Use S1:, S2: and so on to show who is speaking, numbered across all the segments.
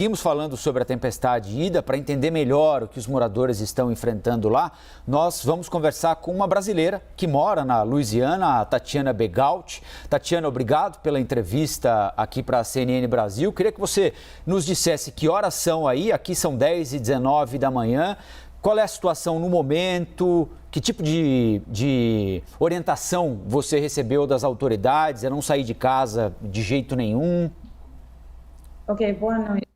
S1: Seguimos falando sobre a tempestade Ida. Para entender melhor o que os moradores estão enfrentando lá, nós vamos conversar com uma brasileira que mora na Louisiana, a Tatiana Begalt. Tatiana, obrigado pela entrevista aqui para a CNN Brasil. Queria que você nos dissesse que horas são aí. Aqui são 10h19 da manhã. Qual é a situação no momento? Que tipo de orientação você recebeu das autoridades? É não sair de casa de jeito nenhum?
S2: Ok, boa noite.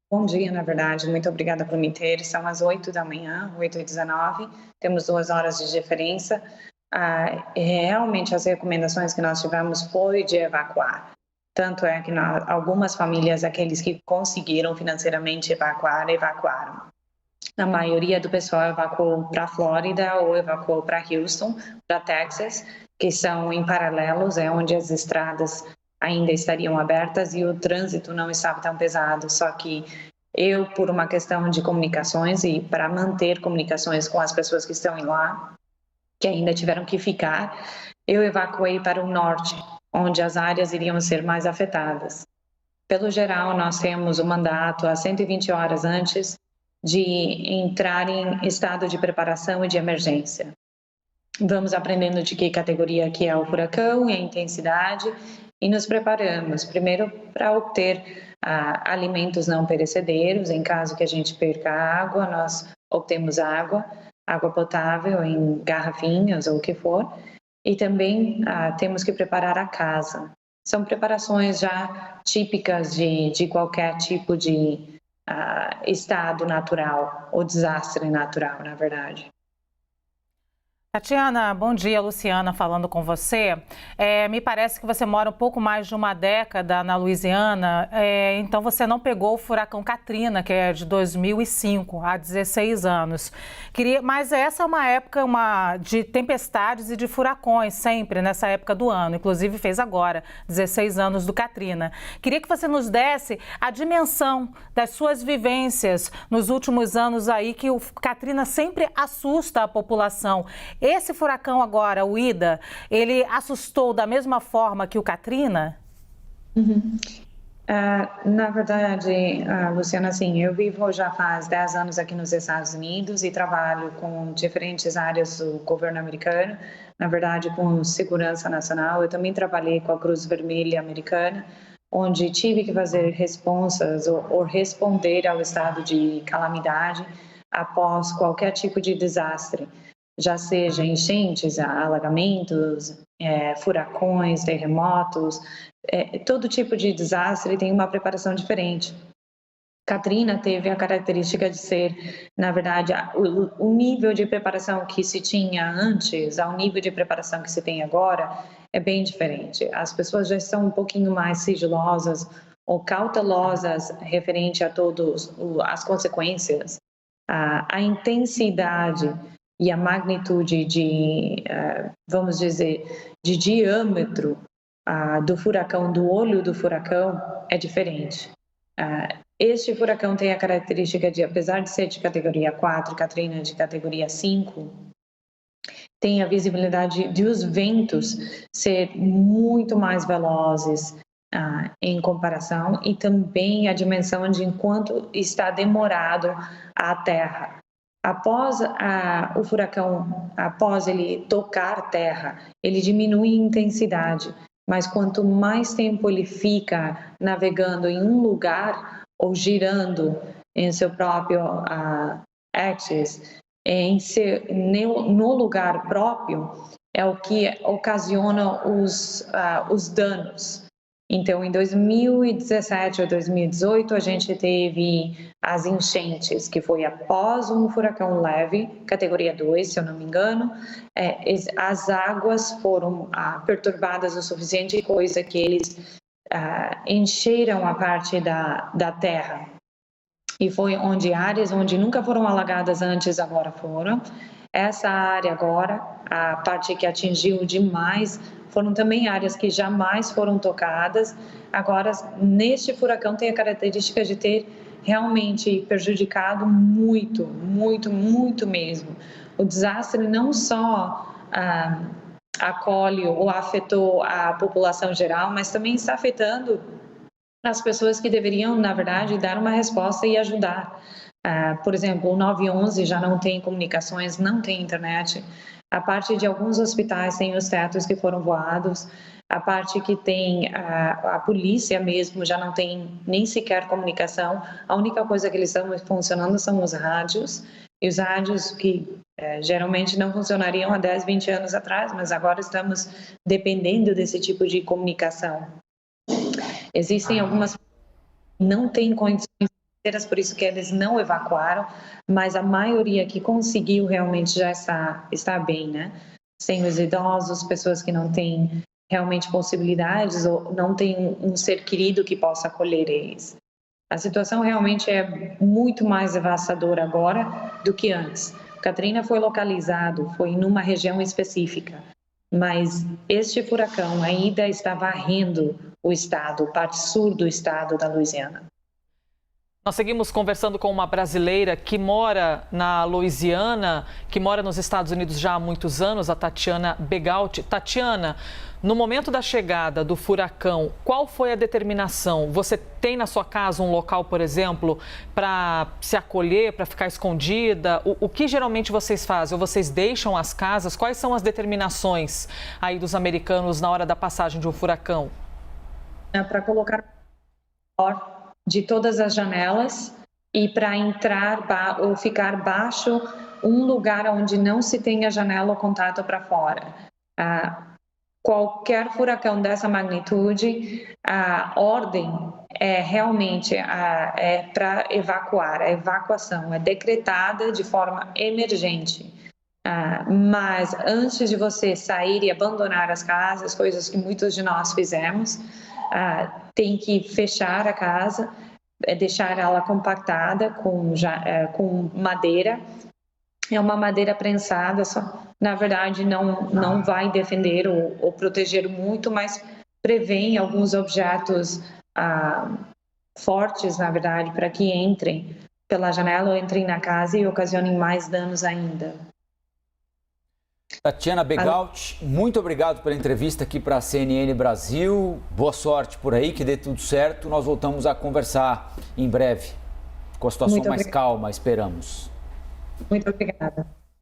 S2: Bom dia, na verdade. Muito obrigada por me ter. São as 8 da manhã, 8h19. Temos 2 horas de diferença. Realmente, as recomendações que nós tivemos foi de evacuar. Tanto é que algumas famílias, aqueles que conseguiram financeiramente evacuar, evacuaram. A maioria do pessoal evacuou para a Flórida ou evacuou para Houston, para Texas, que são em paralelos, onde as estradas ainda estariam abertas e o trânsito não estava tão pesado. Só que eu, por uma questão de comunicações e para manter comunicações com as pessoas que estão lá, que ainda tiveram que ficar, eu evacuei para o norte, onde as áreas iriam ser mais afetadas. Pelo geral, nós temos o mandato a 120 horas antes de entrar em estado de preparação e de emergência. Vamos aprendendo de que categoria que é o furacão e a intensidade e nos preparamos, primeiro para obter alimentos não perecedeiros. Em caso que a gente perca água, nós obtemos água potável em garrafinhas ou o que for, e também temos que preparar a casa. São preparações já típicas de qualquer tipo de estado natural ou desastre natural, na verdade.
S3: Tatiana, bom dia, Luciana falando com você. Me parece que você mora um pouco mais de uma década na Louisiana, então você não pegou o furacão Katrina, que é de 2005, há 16 anos. Mas essa é uma época de tempestades e de furacões, sempre nessa época do ano, inclusive fez agora, 16 anos do Katrina. Queria que você nos desse a dimensão das suas vivências nos últimos anos aí, que o Katrina sempre assusta a população. Esse furacão agora, o Ida, ele assustou da mesma forma que o Katrina?
S2: Na verdade, Luciana, assim, eu vivo já faz 10 anos aqui nos Estados Unidos e trabalho com diferentes áreas do governo americano, na verdade com segurança nacional. Eu também trabalhei com a Cruz Vermelha Americana, onde tive que fazer responsas ou responder ao estado de calamidade após qualquer tipo de desastre, já seja enchentes, alagamentos, furacões, terremotos, todo tipo de desastre tem uma preparação diferente. Katrina teve a característica de ser, na verdade, o nível de preparação que se tinha antes ao nível de preparação que se tem agora é bem diferente. As pessoas já estão um pouquinho mais sigilosas ou cautelosas referente a todas as consequências, a intensidade e a magnitude vamos dizer, de diâmetro do furacão, do olho do furacão, é diferente. Este furacão tem a característica de, apesar de ser de categoria 4, Katrina de categoria 5, tem a visibilidade de os ventos ser muito mais velozes em comparação, e também a dimensão de enquanto está demorado a terra. Após o furacão, após ele tocar terra, ele diminui em intensidade, mas quanto mais tempo ele fica navegando em um lugar ou girando em seu próprio axis, no lugar próprio, é o que ocasiona os danos. Então, em 2017 ou 2018, a gente teve as enchentes, que foi após um furacão leve, categoria 2, se eu não me engano. As águas foram perturbadas o suficiente, coisa que eles encheram a parte da terra. E foi onde áreas onde nunca foram alagadas antes, agora foram. Essa área agora, a parte que atingiu demais, foram também áreas que jamais foram tocadas. Agora, neste furacão tem a característica de ter realmente prejudicado muito, muito, muito mesmo. O desastre não só acolhe ou afetou a população geral, mas também está afetando as pessoas que deveriam, na verdade, dar uma resposta e ajudar. Por exemplo, o 911 já não tem comunicações, não tem internet. A parte de alguns hospitais tem os tetos que foram voados. A parte que tem a polícia mesmo já não tem nem sequer comunicação. A única coisa que eles estão funcionando são os rádios. E os rádios que geralmente não funcionariam há 10, 20 anos atrás, mas agora estamos dependendo desse tipo de comunicação. Existem algumas que não têm condições financeiras, por isso que eles não evacuaram, mas a maioria que conseguiu realmente já está bem, né? Sem os idosos, pessoas que não têm realmente possibilidades ou não têm um ser querido que possa acolher eles. A situação realmente é muito mais devastadora agora do que antes. Katrina foi localizado, foi numa região específica, mas este furacão ainda está varrendo o estado, parte sul do estado da Louisiana.
S4: Nós seguimos conversando com uma brasileira que mora na Louisiana, que mora nos Estados Unidos já há muitos anos, a Tatiana Begaut. Tatiana, no momento da chegada do furacão, qual foi a determinação? Você tem na sua casa um local, por exemplo, para se acolher, para ficar escondida? O que geralmente vocês fazem? Ou vocês deixam as casas? Quais são as determinações aí dos americanos na hora da passagem de um furacão?
S2: Para colocar de todas as janelas e para entrar ou ficar baixo um lugar onde não se tenha janela ou contato para fora. Qualquer furacão dessa magnitude, a ordem é realmente para evacuar, a evacuação é decretada de forma emergente. Mas antes de você sair e abandonar as casas, coisas que muitos de nós fizemos, tem que fechar a casa, deixar ela compactada com madeira. É uma madeira prensada, na verdade não vai defender ou proteger muito, mas prevém alguns objetos fortes, na verdade, para que entrem pela janela ou entrem na casa e ocasionem mais danos ainda.
S1: Tatiana Begaut, muito obrigado pela entrevista aqui para a CNN Brasil. Boa sorte por aí, que dê tudo certo. Nós voltamos a conversar em breve, com a situação mais calma, esperamos.
S2: Muito obrigada.